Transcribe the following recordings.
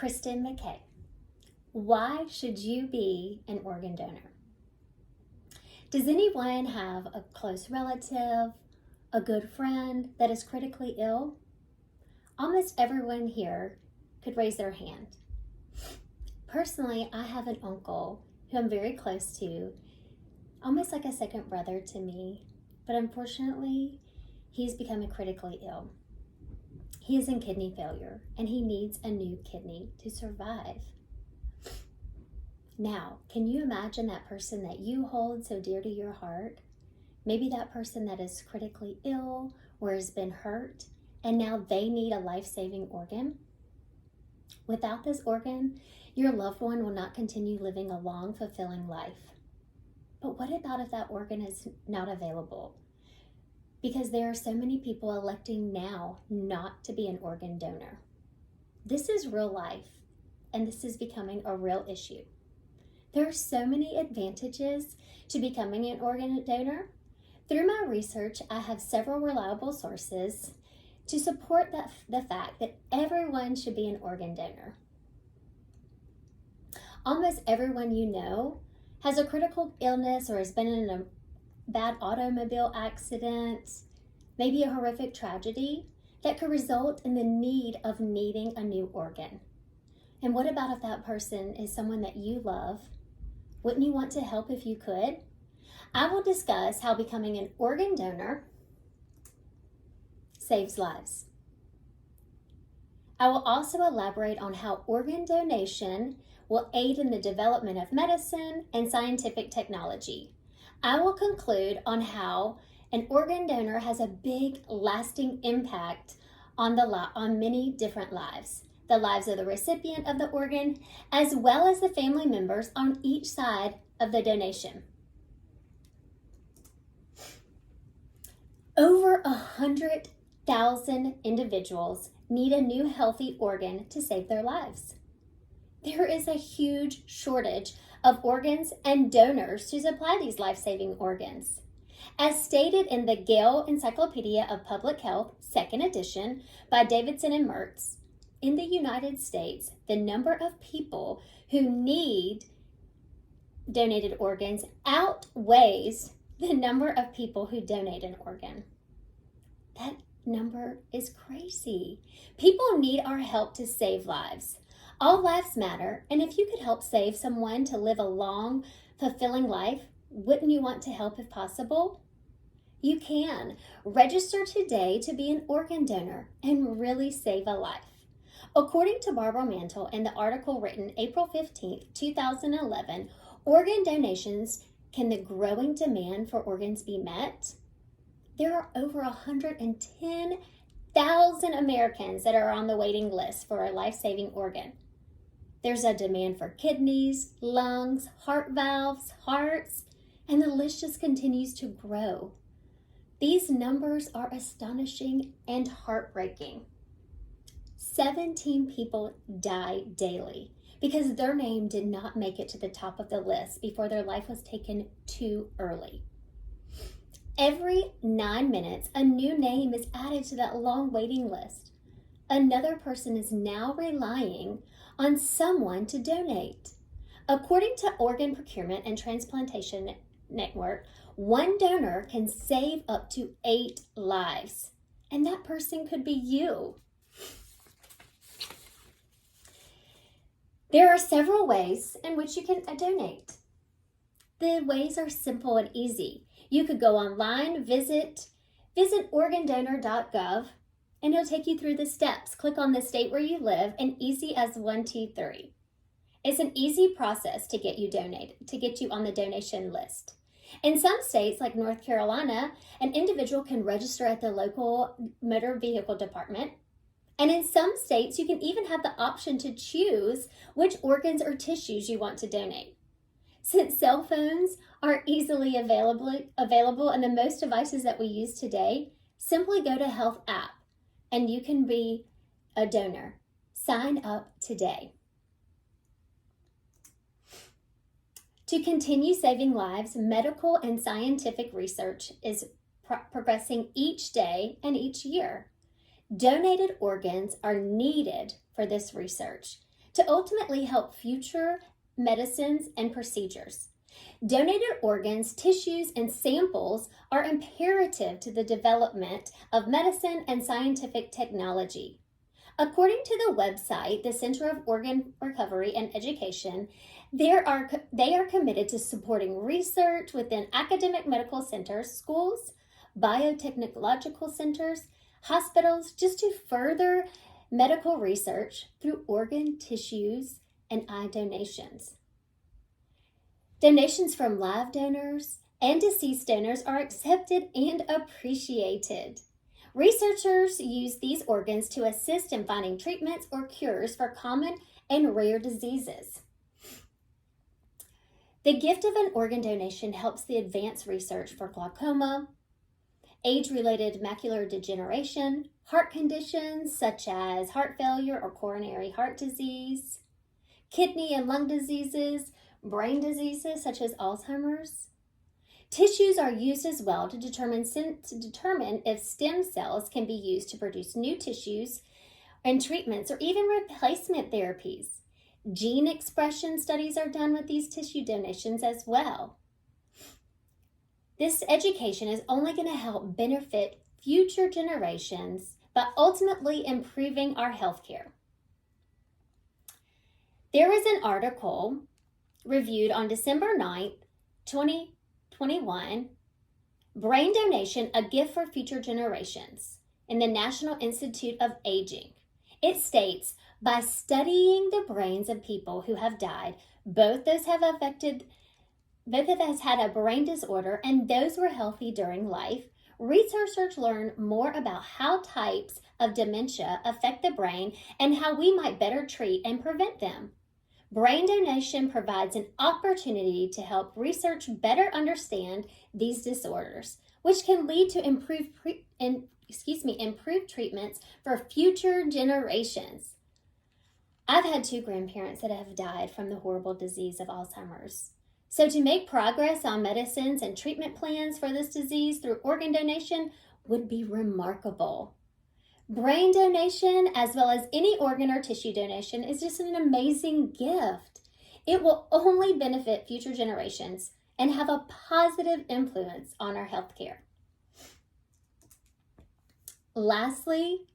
Kristen McKay. Why should you be an organ donor? Does anyone have a close relative, a good friend that is critically ill? Almost everyone here could raise their hand. Personally, I have an uncle who I'm very close to, almost like a second brother to me, but unfortunately, he's becoming critically ill. He is in kidney failure and he needs a new kidney to survive. Now, can you imagine that person that you hold so dear to your heart? Maybe that person that is critically ill or has been hurt and now they need a life-saving organ. Without this organ, your loved one will not continue living a long, fulfilling life. But what about if that organ is not available? Because there are so many people electing now not to be an organ donor. This is real life, and this is becoming a real issue. There are so many advantages to becoming an organ donor. Through my research, I have several reliable sources to support the fact that everyone should be an organ donor. Almost everyone you know has a critical illness or has been in a bad automobile accident, maybe a horrific tragedy that could result in the need of needing a new organ. And what about if that person is someone that you love? Wouldn't you want to help if you could? I will discuss how becoming an organ donor saves lives. I will also elaborate on how organ donation will aid in the development of medicine and scientific technology. I will conclude on how an organ donor has a big, lasting impact on many different lives. The lives of the recipient of the organ, as well as the family members on each side of the donation. Over 100,000 individuals need a new healthy organ to save their lives. There is a huge shortage of organs and donors to supply these life-saving organs. As stated in the Gale Encyclopedia of Public Health, 2nd edition, by Davidson and Mertz, in the United States, the number of people who need donated organs outweighs the number of people who donate an organ. That number is crazy. People need our help to save lives. All lives matter, and if you could help save someone to live a long, fulfilling life, wouldn't you want to help if possible? You can. Register today to be an organ donor and really save a life. According to Barbara Mantle in the article written April 15, 2011, organ donations, can the growing demand for organs be met? There are over 110,000 Americans that are on the waiting list for a life-saving organ. There's a demand for kidneys, lungs, heart valves, hearts, and the list just continues to grow. These numbers are astonishing and heartbreaking. 17 people die daily because their name did not make it to the top of the list before their life was taken too early. Every 9 minutes, a new name is added to that long waiting list. Another person is now relying on someone to donate. According to Organ Procurement and Transplantation Network, one donor can save up to 8 lives, and that person could be you. There are several ways in which you can donate. The ways are simple and easy. You could go online, visit organdonor.gov, and it'll take you through the steps. Click on the state where you live, and easy as 1, 2, 3. It's an easy process to get you on the donation list. In some states, like North Carolina, an individual can register at the local motor vehicle department. And in some states, you can even have the option to choose which organs or tissues you want to donate. Since cell phones are easily available in the most devices that we use today, simply go to Health app and you can be a donor. Sign up today. To continue saving lives, medical and scientific research is progressing each day and each year. Donated organs are needed for this research. to ultimately help future medicines and procedures. Donated organs, tissues, and samples are imperative to the development of medicine and scientific technology. According to the website, the Center of Organ Recovery and Education, they are committed to supporting research within academic medical centers, schools, biotechnological centers, hospitals, just to further medical research through organ, tissues, and eye donations. Donations from live donors and deceased donors are accepted and appreciated. Researchers use these organs to assist in finding treatments or cures for common and rare diseases. The gift of an organ donation helps the advance research for glaucoma, age-related macular degeneration, heart conditions such as heart failure or coronary heart disease, kidney and lung diseases, brain diseases such as Alzheimer's. Tissues are used as well to determine if stem cells can be used to produce new tissues and treatments or even replacement therapies. Gene expression studies are done with these tissue donations as well. This education is only going to help benefit future generations, but ultimately improving our healthcare. There was an article reviewed on December 9th, 2021, Brain Donation, a Gift for Future Generations, in the National Institute of Aging. It states, by studying the brains of people who have died, both of us had a brain disorder and those were healthy during life, researchers learn more about how types of dementia affect the brain and how we might better treat and prevent them. Brain donation provides an opportunity to help research better understand these disorders, which can lead to improved treatments for future generations. I've had 2 grandparents that have died from the horrible disease of Alzheimer's. So to make progress on medicines and treatment plans for this disease through organ donation would be remarkable. Brain donation, as well as any organ or tissue donation, is just an amazing gift. It will only benefit future generations and have a positive influence on our healthcare. Lastly,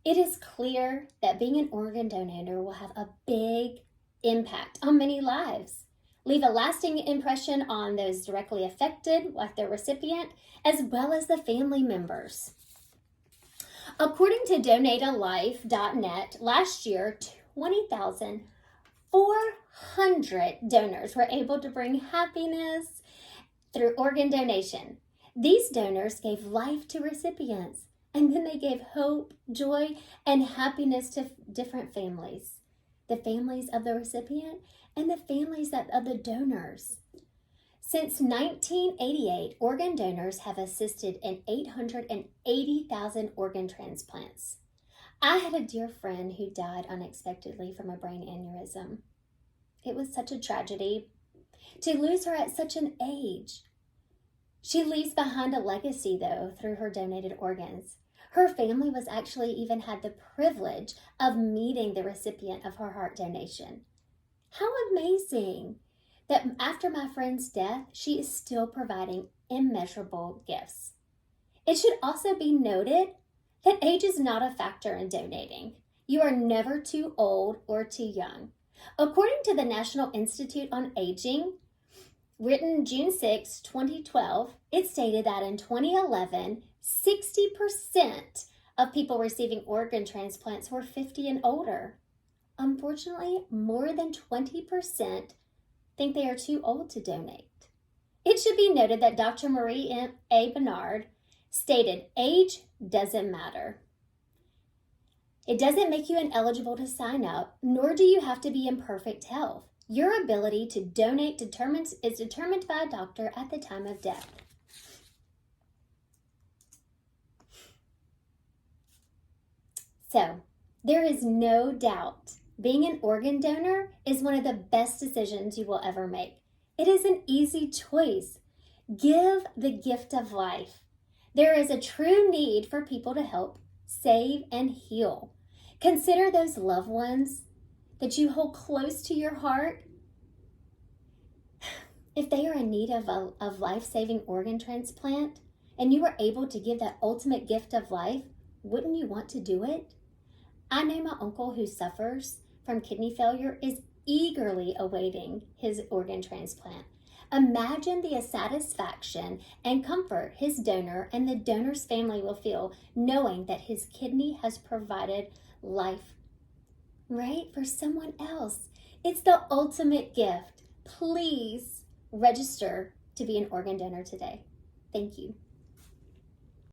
it is clear that being an organ donor will have a big impact on many lives. Leave a lasting impression on those directly affected, like the recipient, as well as the family members. According to DonateALife.net, last year, 20,400 donors were able to bring happiness through organ donation. These donors gave life to recipients, and then they gave hope, joy, and happiness to different families. The families of the recipient and the families of the donors. Since 1988, organ donors have assisted in 880,000 organ transplants. I had a dear friend who died unexpectedly from a brain aneurysm. It was such a tragedy to lose her at such an age. She leaves behind a legacy, though, through her donated organs. Her family was actually even had the privilege of meeting the recipient of her heart donation. How amazing that after my friend's death, she is still providing immeasurable gifts. It should also be noted that age is not a factor in donating. You are never too old or too young. According to the National Institute on Aging, written June 6, 2012, it stated that in 2011, 60% of people receiving organ transplants were 50 and older. Unfortunately, more than 20% think they are too old to donate. It should be noted that Dr. Marie A. Bernard stated, age doesn't matter. It doesn't make you ineligible to sign up, nor do you have to be in perfect health. Your ability to donate is determined by a doctor at the time of death. So, there is no doubt being an organ donor is one of the best decisions you will ever make. It is an easy choice. Give the gift of life. There is a true need for people to help, save, and heal. Consider those loved ones that you hold close to your heart, if they are in need of a life-saving organ transplant and you are able to give that ultimate gift of life, wouldn't you want to do it? I know my uncle who suffers from kidney failure is eagerly awaiting his organ transplant. Imagine the satisfaction and comfort his donor and the donor's family will feel knowing that his kidney has provided life, right, for someone else. It's the ultimate gift. Please register to be an organ donor today. Thank you.